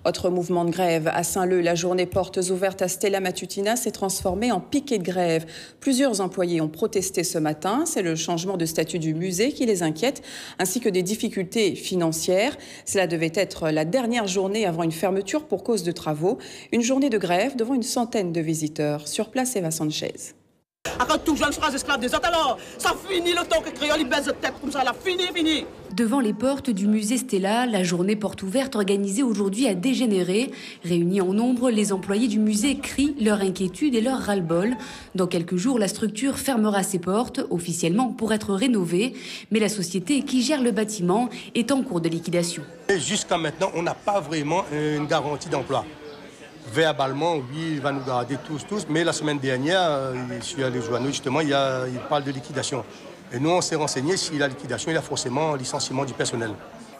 Autre mouvement de grève à Saint-Leu, la journée portes ouvertes à Stella Matutina s'est transformée en piquet de grève. Plusieurs employés ont protesté ce matin. C'est le changement de statut du musée qui les inquiète, ainsi que des difficultés financières. Cela devait être la dernière journée avant une fermeture pour cause de travaux. Une journée de grève devant une centaine de visiteurs. Sur place, Eva Sanchez. Quand tout jeune sera esclave des autres, alors ça finit le temps que créole il baisse de tête comme ça, là, fini. Devant les portes du musée Stella, la journée porte ouverte organisée aujourd'hui a dégénéré. Réunis en nombre, les employés du musée crient leur inquiétude et leur ras-le-bol. Dans quelques jours, la structure fermera ses portes, officiellement pour être rénovée. Mais la société qui gère le bâtiment est en cours de liquidation. Jusqu'à maintenant, on n'a pas vraiment une garantie d'emploi. Verbalement, oui, il va nous garder tous. Mais la semaine dernière, sur les journaux, justement, il parle de liquidation. Et nous, on s'est renseigné, si la liquidation, il y a forcément licenciement du personnel.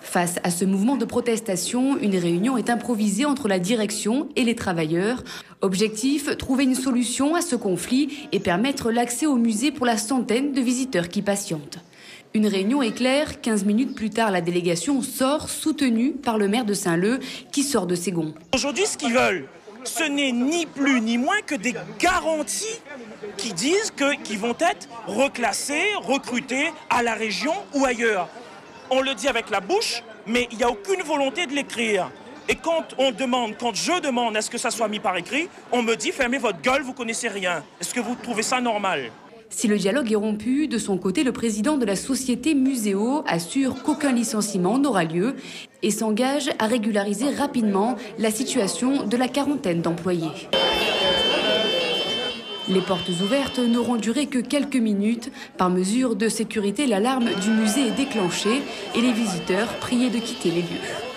Face à ce mouvement de protestation, une réunion est improvisée entre la direction et les travailleurs. Objectif, trouver une solution à ce conflit et permettre l'accès au musée pour la centaine de visiteurs qui patientent. Une réunion éclair, 15 minutes plus tard, la délégation sort, soutenue par le maire de Saint-Leu, qui sort de ses gonds. Aujourd'hui, ce qu'ils veulent, ce n'est ni plus ni moins que des garanties qui disent qu'ils vont être reclassés, recrutés à la région ou ailleurs. On le dit avec la bouche, mais il n'y a aucune volonté de l'écrire. Et quand je demande à ce que ça soit mis par écrit, on me dit « fermez votre gueule, vous connaissez rien ». Est-ce que vous trouvez ça normal ? Si le dialogue est rompu, de son côté, le président de la société Muséo assure qu'aucun licenciement n'aura lieu et s'engage à régulariser rapidement la situation de la quarantaine d'employés. Les portes ouvertes n'auront duré que quelques minutes. Par mesure de sécurité, l'alarme du musée est déclenchée et les visiteurs priés de quitter les lieux.